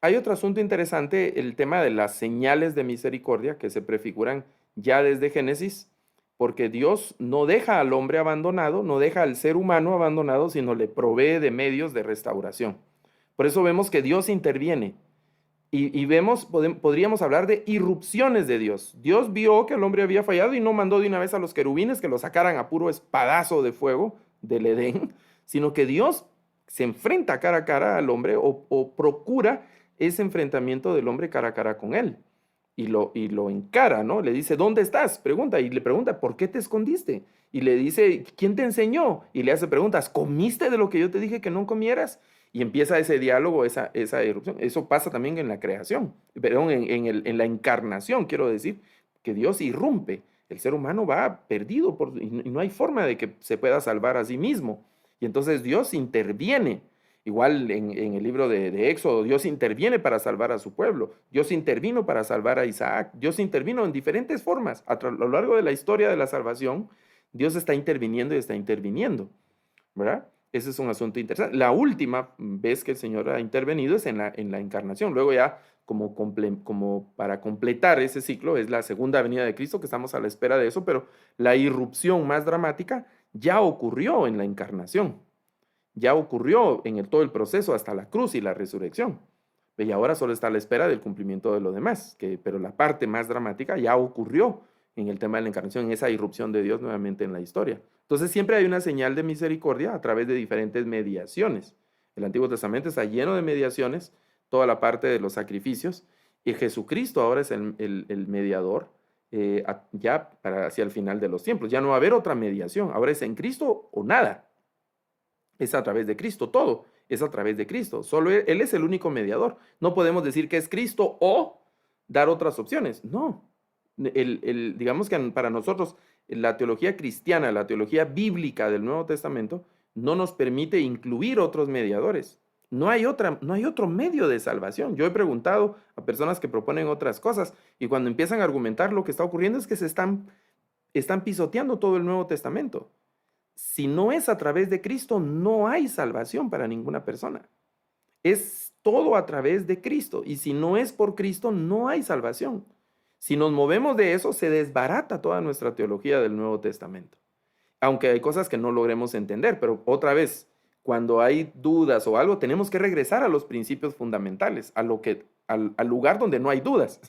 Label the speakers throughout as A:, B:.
A: hay otro asunto interesante, el tema de las señales de misericordia que se prefiguran ya desde Génesis, porque Dios no deja al hombre abandonado, no deja al ser humano abandonado, sino le provee de medios de restauración. Por eso vemos que Dios interviene y vemos, podríamos hablar de irrupciones de Dios. Dios vio que el hombre había fallado y no mandó de una vez a los querubines que lo sacaran a puro espadazo de fuego del Edén, sino que Dios se enfrenta cara a cara al hombre o procura ese enfrentamiento del hombre cara a cara con él. Y lo encara, ¿no? Le dice, ¿dónde estás? Pregunta, y le pregunta, ¿por qué te escondiste? Y le dice, ¿quién te enseñó? Y le hace preguntas, ¿comiste de lo que yo te dije que no comieras? Y empieza ese diálogo, esa irrupción. Eso pasa también en la creación, perdón, en la encarnación, quiero decir, que Dios irrumpe. El ser humano va perdido y no hay forma de que se pueda salvar a sí mismo. Y entonces Dios interviene. Igual en el libro de Éxodo, Dios interviene para salvar a su pueblo. Dios intervino para salvar a Isaac. Dios intervino en diferentes formas. Lo largo de la historia de la salvación, Dios está interviniendo y está interviniendo, ¿verdad? Ese es un asunto interesante. La última vez que el Señor ha intervenido es en la encarnación. Luego ya, como para completar ese ciclo, es la segunda venida de Cristo, que estamos a la espera de eso, pero la irrupción más dramática ya ocurrió en la encarnación. Ya ocurrió en todo el proceso hasta la cruz y la resurrección. Y ahora solo está a la espera del cumplimiento de lo demás, pero la parte más dramática ya ocurrió en el tema de la encarnación, en esa irrupción de Dios nuevamente en la historia. Entonces siempre hay una señal de misericordia a través de diferentes mediaciones. El Antiguo Testamento está lleno de mediaciones, toda la parte de los sacrificios, y Jesucristo ahora es el mediador ya hacia el final de los tiempos. Ya no va a haber otra mediación, ahora es en Cristo o nada. Es a través de Cristo, todo es a través de Cristo. Solo Él es el único mediador. No podemos decir que es Cristo o dar otras opciones. No. Digamos que para nosotros la teología cristiana, la teología bíblica del Nuevo Testamento, no nos permite incluir otros mediadores. No hay otro medio de salvación. Yo he preguntado a personas que proponen otras cosas y cuando empiezan a argumentar lo que está ocurriendo es que están pisoteando todo el Nuevo Testamento. Si no es a través de Cristo, no hay salvación para ninguna persona. Es todo a través de Cristo. Y si no es por Cristo, no hay salvación. Si nos movemos de eso, se desbarata toda nuestra teología del Nuevo Testamento. Aunque hay cosas que no logremos entender, pero otra vez, cuando hay dudas o algo, tenemos que regresar a los principios fundamentales, al lugar donde no hay dudas.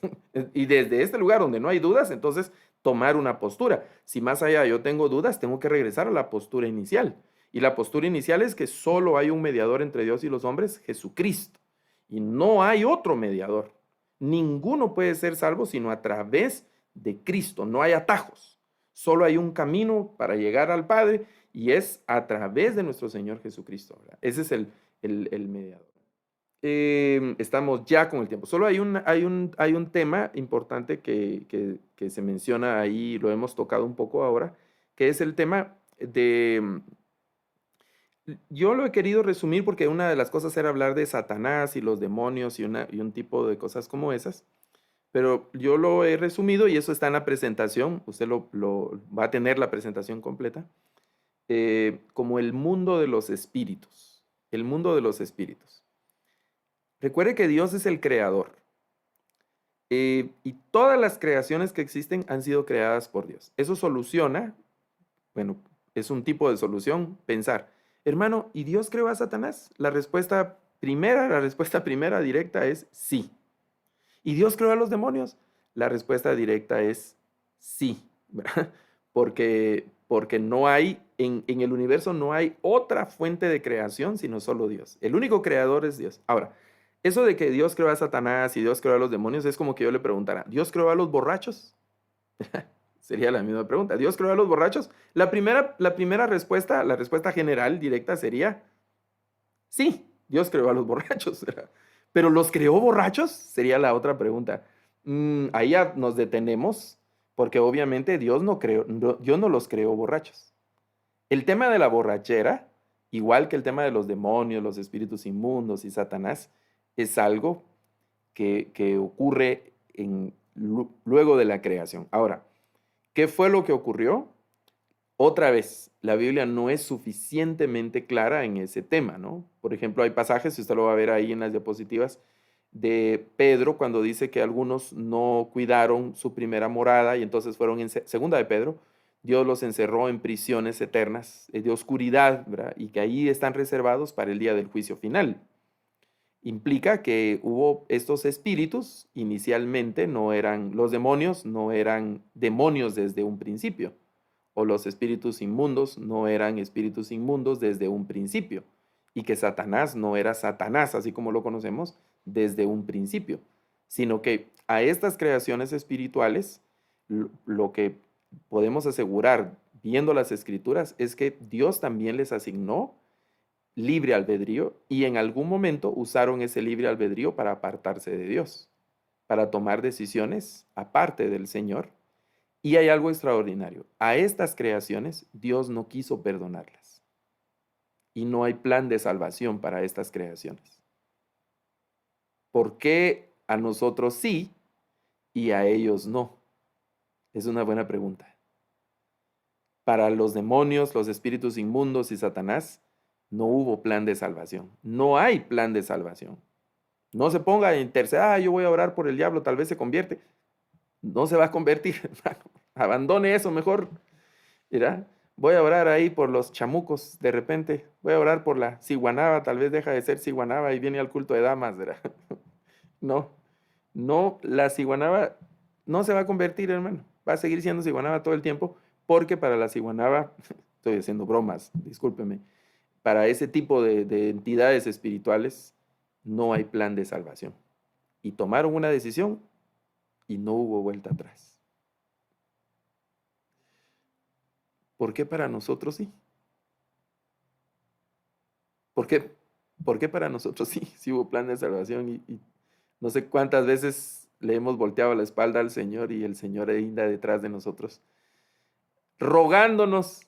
A: Y desde este lugar donde no hay dudas, entonces tomar una postura. Si más allá yo tengo dudas, tengo que regresar a la postura inicial. Y la postura inicial es que solo hay un mediador entre Dios y los hombres, Jesucristo. Y no hay otro mediador. Ninguno puede ser salvo sino a través de Cristo. No hay atajos. Solo hay un camino para llegar al Padre y es a través de nuestro Señor Jesucristo, ¿verdad? Ese es el mediador. Estamos ya con el tiempo. Solo hay un tema importante que se menciona ahí, lo hemos tocado un poco ahora, que es el tema de... Yo lo he querido resumir porque una de las cosas era hablar de Satanás y los demonios y un tipo de cosas como esas, pero yo lo he resumido y eso está en la presentación, usted va a tener la presentación completa, como el mundo de los espíritus, el mundo de los espíritus. Recuerde que Dios es el creador. Y todas las creaciones que existen han sido creadas por Dios. Eso soluciona, bueno, es un tipo de solución, pensar, hermano, ¿y Dios creó a Satanás? La respuesta primera directa es sí. ¿Y Dios creó a los demonios? La respuesta directa es sí, ¿verdad? Porque no hay, en el universo no hay otra fuente de creación sino solo Dios. El único creador es Dios. Ahora, eso de que Dios creó a Satanás y Dios creó a los demonios es como que yo le preguntara, ¿Dios creó a los borrachos? Sería la misma pregunta. ¿Dios creó a los borrachos? La primera respuesta, la respuesta general, directa, sería sí, Dios creó a los borrachos. Pero ¿los creó borrachos? Sería la otra pregunta. Ahí ya nos detenemos porque obviamente Dios no los creó borrachos. El tema de la borrachera, igual que el tema de los demonios, los espíritus inmundos y Satanás, es algo que ocurre luego de la creación. Ahora, ¿qué fue lo que ocurrió? Otra vez, la Biblia no es suficientemente clara en ese tema, ¿no? Por ejemplo, hay pasajes, si usted lo va a ver ahí en las diapositivas, de Pedro cuando dice que algunos no cuidaron su primera morada y entonces fueron en segunda de Pedro, Dios los encerró en prisiones eternas de oscuridad, ¿verdad? Y que ahí están reservados para el día del juicio final. Implica que hubo estos espíritus, inicialmente no eran, los demonios no eran demonios desde un principio, o los espíritus inmundos no eran espíritus inmundos desde un principio, y que Satanás no era Satanás, así como lo conocemos, desde un principio, sino que a estas creaciones espirituales, lo que podemos asegurar viendo las escrituras es que Dios también les asignó libre albedrío y en algún momento usaron ese libre albedrío para apartarse de Dios, para tomar decisiones aparte del Señor. Y hay algo extraordinario. A estas creaciones Dios no quiso perdonarlas. Y no hay plan de salvación para estas creaciones. ¿Por qué a nosotros sí y a ellos no? Es una buena pregunta. Para los demonios, los espíritus inmundos y Satanás, no hubo plan de salvación. No hay plan de salvación. No se ponga a interceder, yo voy a orar por el diablo, tal vez se convierte. No se va a convertir, hermano. Abandone eso mejor. Mira, voy a orar ahí por los chamucos de repente. Voy a orar por la ciguanaba, tal vez deja de ser ciguanaba y viene al culto de damas, ¿verdad? No, no, la ciguanaba no se va a convertir, hermano. Va a seguir siendo ciguanaba todo el tiempo, porque para la ciguanaba, estoy haciendo bromas, discúlpeme, para ese tipo de entidades espirituales no hay plan de salvación. Y tomaron una decisión y no hubo vuelta atrás. ¿Por qué para nosotros sí? ¿Por qué? ¿Por qué para nosotros sí? Sí hubo plan de salvación y no sé cuántas veces le hemos volteado la espalda al Señor y el Señor anda detrás de nosotros, rogándonos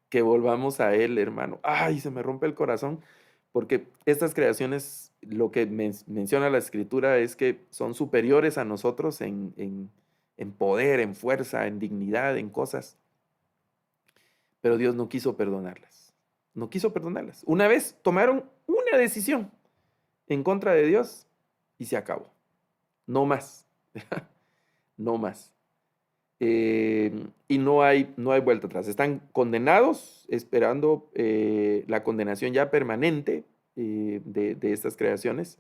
A: que volvamos a Él, hermano. Ay, se me rompe el corazón, porque estas creaciones, lo que menciona la Escritura es que son superiores a nosotros en poder, en fuerza, en dignidad, en cosas. Pero Dios no quiso perdonarlas. No quiso perdonarlas. Una vez tomaron una decisión en contra de Dios y se acabó. No más. No más. Y no hay vuelta atrás. Están condenados, esperando la condenación ya permanente de estas creaciones.